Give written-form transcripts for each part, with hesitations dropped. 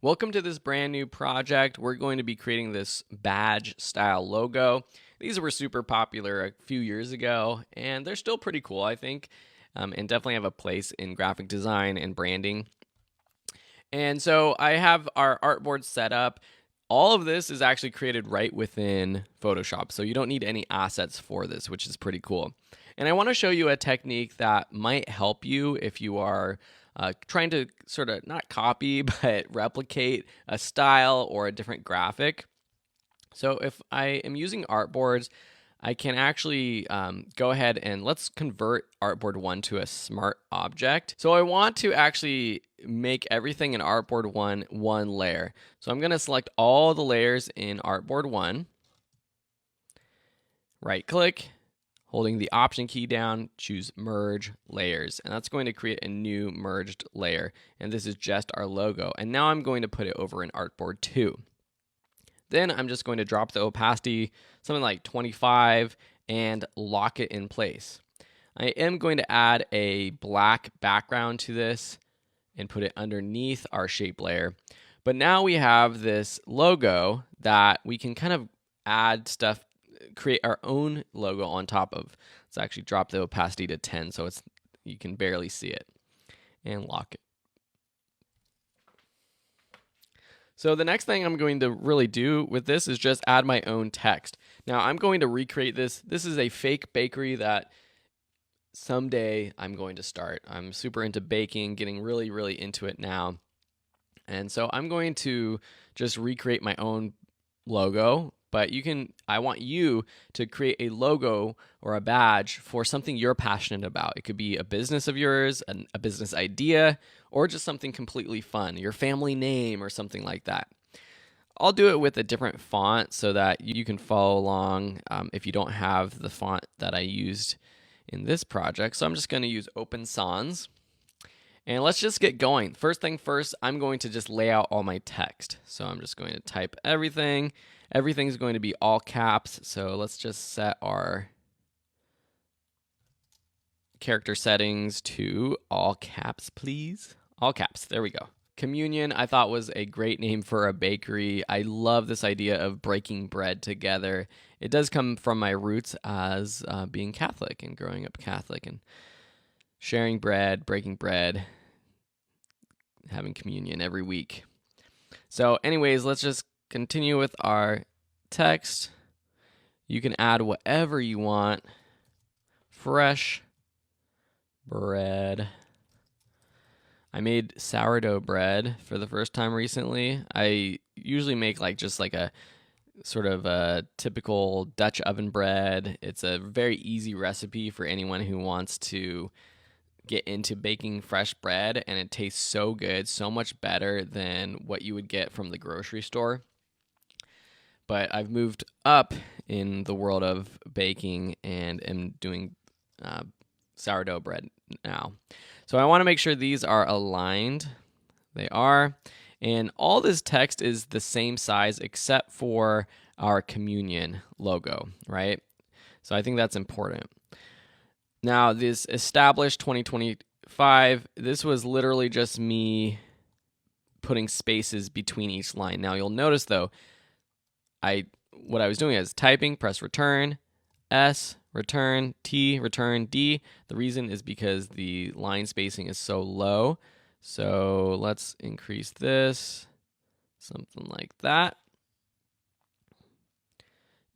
Welcome to this brand new project. We're going to be creating this badge style logo. These were super popular a few years ago, and they're still pretty cool, I think, and definitely have a place in graphic design and branding. And so I have our artboard set up. All of this is actually created right within Photoshop, so you don't need any assets for this, which is pretty cool. And I want to show you a technique that might help you if you are trying to sort of not copy, but replicate a style or a different graphic. So if I am using artboards, I can actually go ahead and let's convert artboard 1 to a smart object. So I want to actually make everything in artboard 1 one layer. So I'm going to select all the layers in artboard 1, right click, holding the option key down, choose merge layers, and that's going to create a new merged layer. And this is just our logo. And now I'm going to put it over in artboard 2. Then I'm just going to drop the opacity, something like 25, and lock it in place. I am going to add a black background to this and put it underneath our shape layer. But now we have this logo that we can kind of add stuff, create our own logo on top of. Let's actually drop the opacity to 10 so you can barely see it, and lock it. So the next thing I'm going to really do with this is just add my own text. Now I'm going to recreate this. This is a fake bakery that someday I'm going to start. I'm super into baking, getting really into it now. And so I'm going to just recreate my own logo, but I want you to create a logo or a badge for something you're passionate about. It could be a business of yours, a business idea, or just something completely fun, your family name or something like that. I'll do it with a different font so that you can follow along if you don't have the font that I used in this project. So I'm just going to use Open Sans. And let's just get going. First thing first, I'm going to just lay out all my text. So I'm just going to type everything. Everything's going to be all caps. So let's just set our character settings to all caps, please. All caps. There we go. Communion, I thought, was a great name for a bakery. I love this idea of breaking bread together. It does come from my roots as being Catholic and growing up Catholic and sharing bread, breaking bread, having communion every week. So anyways, let's just continue with our text. You can add whatever you want. Fresh bread. I made sourdough bread for the first time recently. I usually make just a sort of a typical Dutch oven bread. It's a very easy recipe for anyone who wants to get into baking fresh bread, and it tastes so good, so much better than what you would get from the grocery store. But I've moved up in the world of baking and am doing sourdough bread now. So I want to make sure these are aligned. They are. And all this text is the same size except for our communion logo, right? So I think that's important. Now, this established 2025, this was literally just me putting spaces between each line. Now, you'll notice, though, what I was doing is typing, press return, S, return, T, return, D. The reason is because the line spacing is so low. So let's increase this, something like that.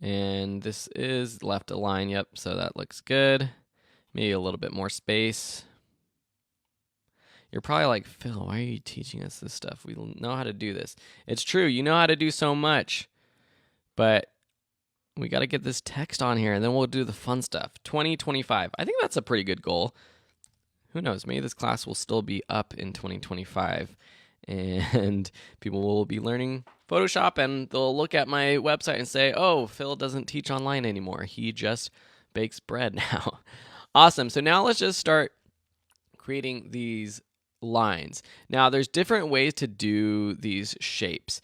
And this is left align, yep, so that looks good. Maybe a little bit more space. You're probably like, Phil, why are you teaching us this stuff? We know how to do this. It's true, you know how to do so much. But we got to get this text on here, and then we'll do the fun stuff. 2025. I think that's a pretty good goal. Who knows? Maybe this class will still be up in 2025, and people will be learning Photoshop, and they'll look at my website and say, oh, Phil doesn't teach online anymore. He just bakes bread now. Awesome. So now let's just start creating these lines. Now, there's different ways to do these shapes.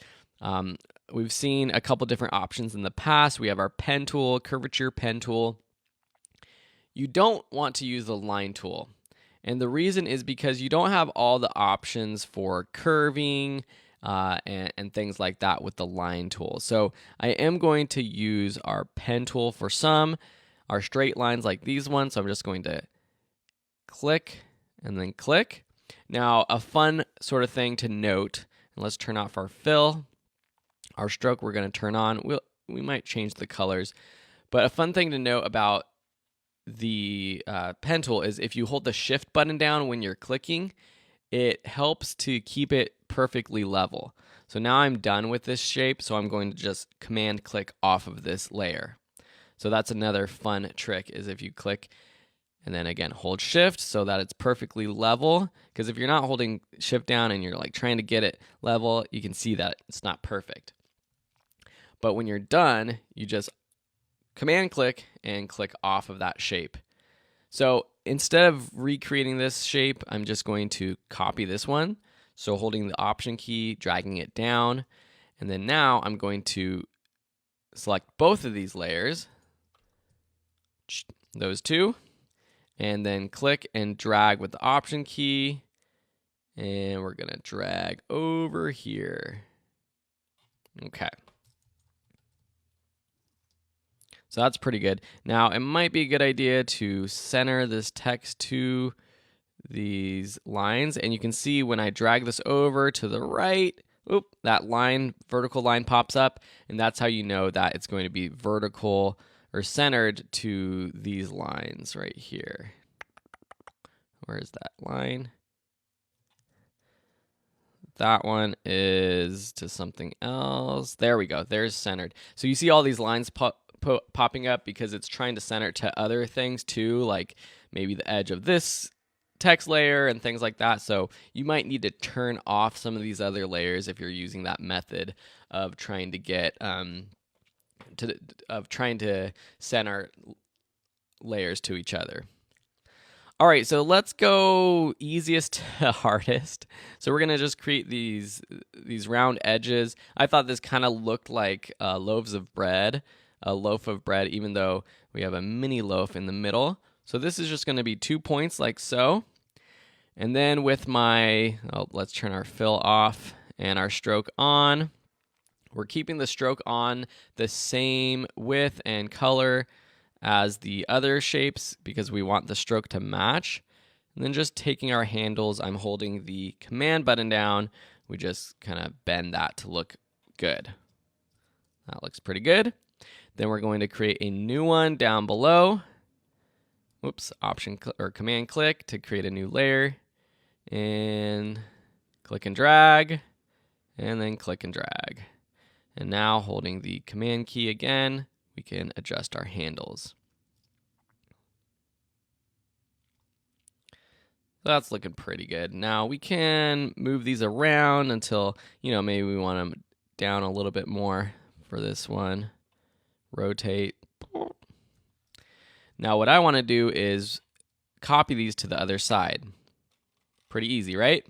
We've seen a couple different options in the past. We have our pen tool, curvature pen tool. You don't want to use the line tool. And the reason is because you don't have all the options for curving, and things like that with the line tool. So I am going to use our pen tool for some, our straight lines like these ones. So I'm just going to click and then click. Now, a fun sort of thing to note, and let's turn off our fill. Our stroke we're going to turn on. We might change the colors, but a fun thing to note about the pen tool is if you hold the shift button down when you're clicking, it helps to keep it perfectly level. So now I'm done with this shape, so I'm going to just command click off of this layer. So that's another fun trick, is if you click and then again hold shift so that it's perfectly level, because if you're not holding shift down and you're like trying to get it level, you can see that it's not perfect. But when you're done, you just command click and click off of that shape. So instead of recreating this shape, I'm just going to copy this one. So holding the Option key, dragging it down, and then now I'm going to select both of these layers, those two, and then click and drag with the Option key, and we're gonna drag over here. Okay. So that's pretty good. Now, it might be a good idea to center this text to these lines, and you can see when I drag this over to the right, that line, vertical line pops up, and that's how you know that it's going to be vertical or centered to these lines right here. Where is that line? That one is to something else. There we go. There's centered. So you see all these lines popping up because it's trying to center to other things too, like maybe the edge of this text layer and things like that. So you might need to turn off some of these other layers if you're using that method of trying to get trying to center layers to each other. All right, so let's go easiest to hardest. So we're gonna just create these round edges. I thought this kind of looked like loaves of bread, a loaf of bread, even though we have a mini loaf in the middle. So this is just gonna be 2 points like so. And then with my, let's turn our fill off and our stroke on. We're keeping the stroke on the same width and color as the other shapes because we want the stroke to match. And then just taking our handles, I'm holding the command button down. We just kind of bend that to look good. That looks pretty good. Then we're going to create a new one down below. Whoops, Option or Command click to create a new layer. And click and drag. And then click and drag. And now holding the command key again, we can adjust our handles. That's looking pretty good. Now we can move these around until, maybe we want them down a little bit more for this one. Rotate. Now what I want to do is copy these to the other side. Pretty easy, right?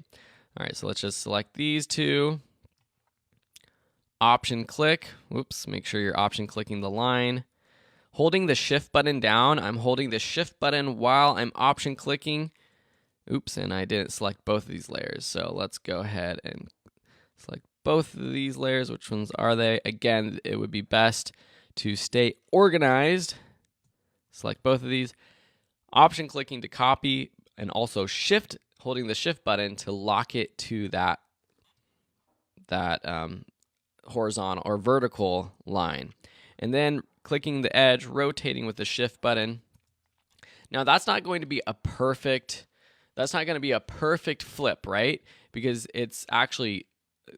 All right, so let's just select these two. Option click. Whoops, make sure you're option clicking the line. Holding the shift button down, I'm holding the shift button while I'm option clicking. Oops, and I didn't select both of these layers. So let's go ahead and select both of these layers. Which ones are they? Again, it would be best to stay organized. Select both of these. Option clicking to copy, and also holding the shift button to lock it to that horizontal or vertical line. And then clicking the edge, rotating with the shift button. Now that's not going to be a perfect flip, right? Because it's actually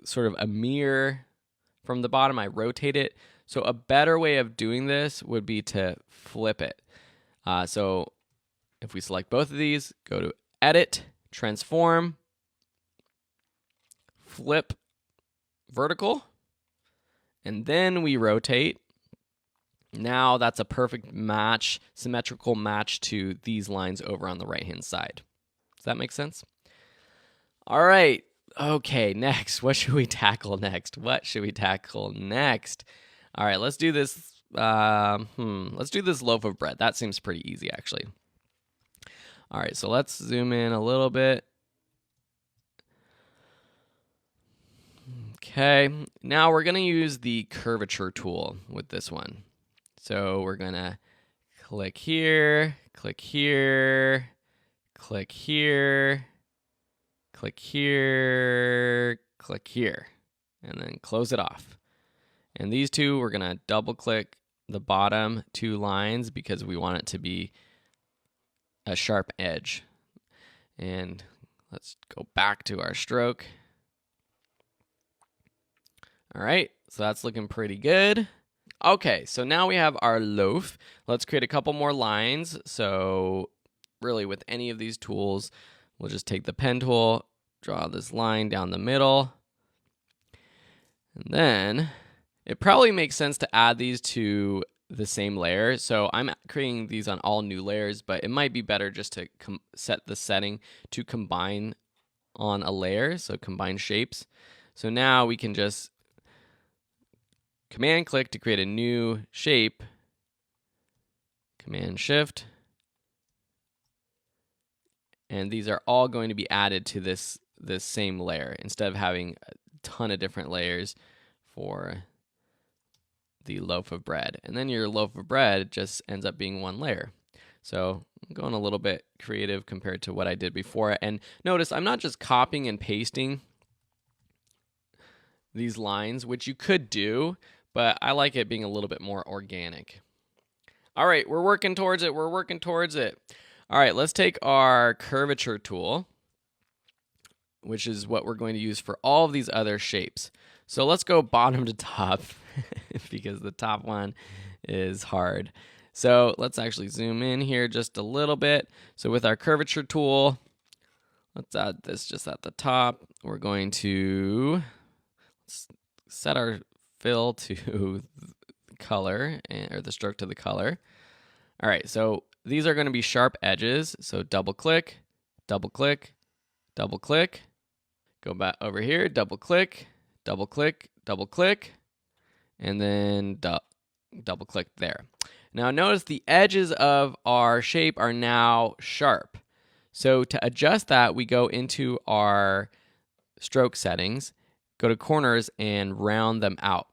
sort of a mirror from the bottom. I rotate it. So a better way of doing this would be to flip it. So if we select both of these, go to Edit, Transform, Flip Vertical, and then we rotate. Now that's a perfect match, symmetrical match to these lines over on the right-hand side. Does that make sense? All right. Okay, next. What should we tackle next? All right, let's do this. Let's do this loaf of bread. That seems pretty easy, actually. All right, so let's zoom in a little bit. Okay, now we're going to use the curvature tool with this one. So we're going to click here, click here, click here, click here, click here, and then close it off. And these two, we're going to double click the bottom two lines because we want it to be a sharp edge. And let's go back to our stroke. All right, so that's looking pretty good. Okay, so now we have our loaf. Let's create a couple more lines. So really with any of these tools, we'll just take the pen tool, draw this line down the middle. And then it probably makes sense to add these to the same layer. So I'm creating these on all new layers, but it might be better just to set the setting to combine on a layer, so combine shapes. So now we can just Command click to create a new shape, Command Shift, and these are all going to be added to this same layer instead of having a ton of different layers for the loaf of bread. And then your loaf of bread just ends up being one layer. So I'm going a little bit creative compared to what I did before. And notice I'm not just copying and pasting these lines, which you could do, but I like it being a little bit more organic. All right, we're working towards it. We're working towards it. All right, let's take our curvature tool, which is what we're going to use for all of these other shapes. So let's go bottom to top because the top one is hard. So let's actually zoom in here just a little bit. So with our curvature tool, let's add this just at the top. We're going to set our fill to color, or the stroke to the color. All right, so these are going to be sharp edges. So double click, double click, double click. Go back over here, double click, double click, double click, and then double click there. Now notice the edges of our shape are now sharp. So to adjust that, we go into our stroke settings, go to corners and round them out.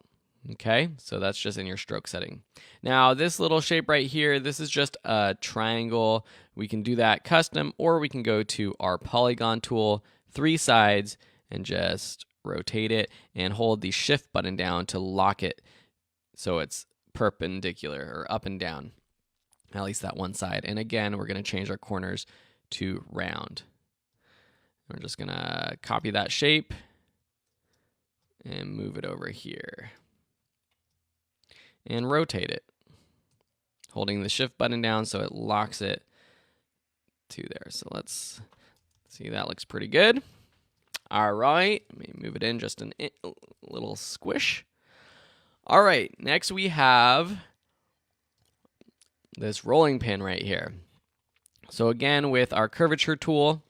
Okay, so that's just in your stroke setting. Now this little shape right here, this is just a triangle. We can do that custom, or we can go to our polygon tool, 3 sides, and just rotate it and hold the shift button down to lock it so it's perpendicular or up and down, at least that one side. And again, we're going to change our corners to round. We're just going to copy that shape and move it over here and rotate it, holding the shift button down so it locks it to there. So let's see, that looks pretty good. All right, let me move it in just a little squish. All right, next we have this rolling pin right here. So again, with our curvature tool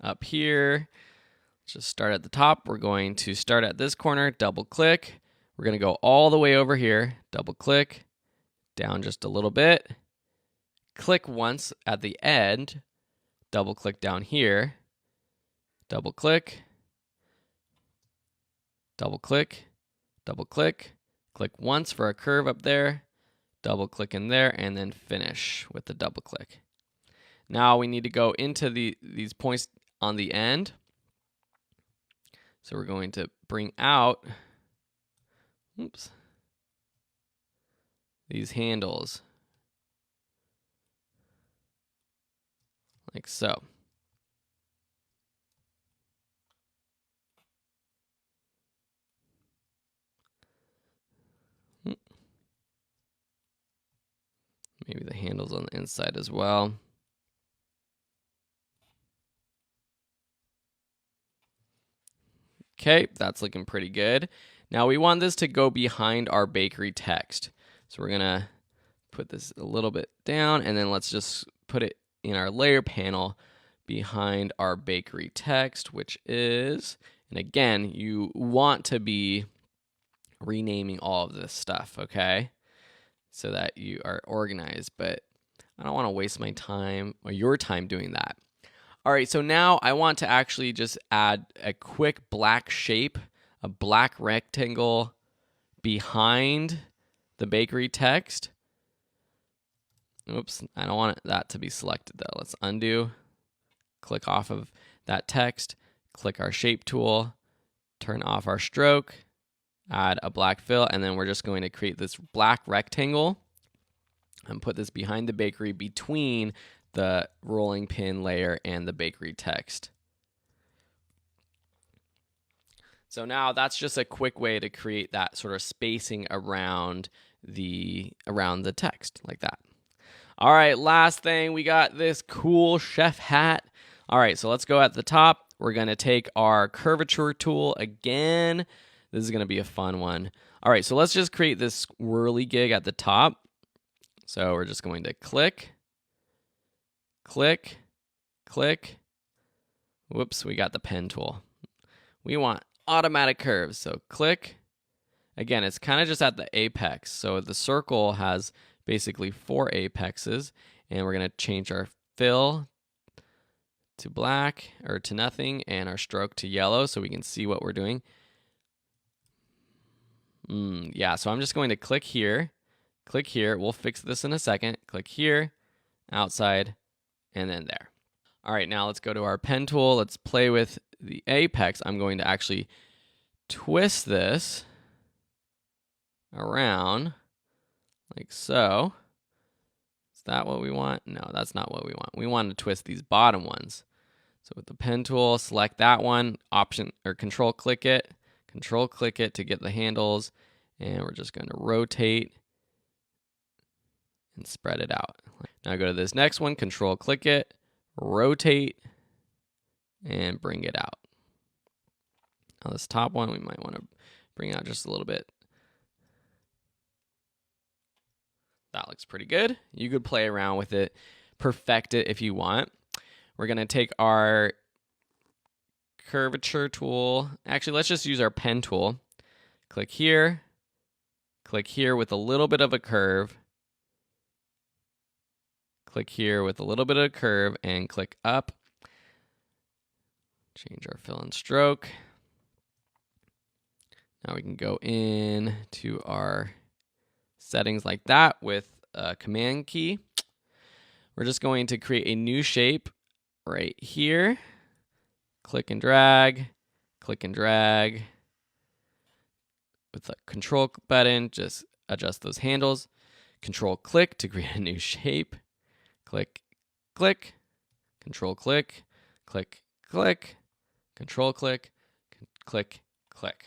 up here, just start at the top. We're going to start at this corner, double click. We're going to go all the way over here, double click, down just a little bit, click once at the end, double click down here, double click, double click, double click, click once for a curve up there, double click in there, and then finish with the double click. Now we need to go into these points on the end. So we're going to bring out these handles like so. Maybe the handles on the inside as well. Okay, that's looking pretty good. Now we want this to go behind our bakery text. So we're gonna put this a little bit down, and then let's just put it in our layer panel behind our bakery text, which is, and again, you want to be renaming all of this stuff, okay? So that you are organized, but I don't want to waste my time or your time doing that. All right, so now I want to actually just add a quick black shape a black rectangle behind the bakery text. Oops, I don't want that to be selected though. Let's undo, click off of that text, click our shape tool, turn off our stroke, add a black fill, and then we're just going to create this black rectangle and put this behind the bakery between the rolling pin layer and the bakery text. So now that's just a quick way to create that sort of spacing around the text like that. All right, last thing, we got this cool chef hat. All right, so let's go at the top. We're going to take our curvature tool again. This is going to be a fun one. All right, so let's just create this whirly gig at the top. So we're just going to click, click, click. Whoops, we got the pen tool. We want automatic curves, so click. Again, it's kind of just at the apex. So the circle has basically 4 apexes, and we're going to change our fill to black or to nothing and our stroke to yellow so we can see what we're doing. Yeah, so I'm just going to click here. We'll fix this in a second. Click here, outside, and then there. All right, now let's go to our pen tool. Let's play with the apex. I'm going to actually twist this around like so. Is that what we want? No, that's not what we want. We want to twist these bottom ones. So with the pen tool, select that one, option or control click it to get the handles, and we're just going to rotate and spread it out. Now go to this next one, control click it, rotate, and bring it out. Now this top one, we might want to bring out just a little bit. That looks pretty good. You could play around with it, perfect it if you want. We're going to take our curvature tool. Actually, let's just use our pen tool. Click here with a little bit of a curve. Click here with a little bit of a curve and click up. Change our fill and stroke. Now we can go in to our settings like that with a command key. We're just going to create a new shape right here. Click and drag. With the control button, just adjust those handles. Control click to create a new shape. Click, click, control click, click, click, control click, click, click.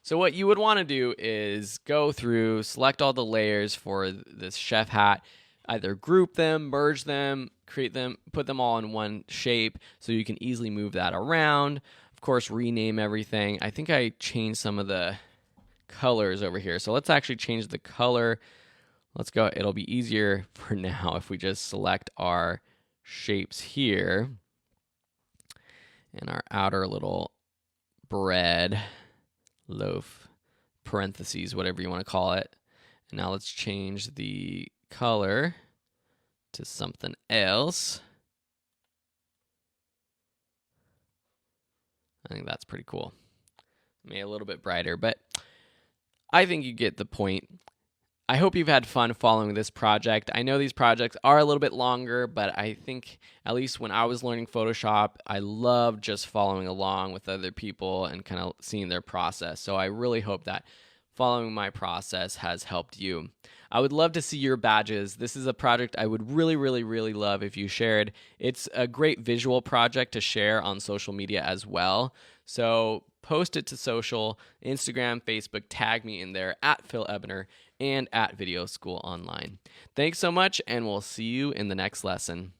So what you would want to do is go through, select all the layers for this chef hat, either group them, merge them, create them, put them all in one shape so you can easily move that around. Of course, rename everything. I think I changed some of the colors over here. So let's actually change the color. Let's go. It'll be easier for now if we just select our shapes here and our outer little bread loaf, parentheses, whatever you want to call it. And now let's change the color to something else. I think that's pretty cool. Maybe a little bit brighter, but I think you get the point. I hope you've had fun following this project. I know these projects are a little bit longer, but I think at least when I was learning Photoshop, I loved just following along with other people and kind of seeing their process. So I really hope that following my process has helped you. I would love to see your badges. This is a project I would really, really, really love if you shared. It's a great visual project to share on social media as well. So post it to social, Instagram, Facebook, tag me in there at Phil Ebner and at Video School Online. Thanks so much, and we'll see you in the next lesson.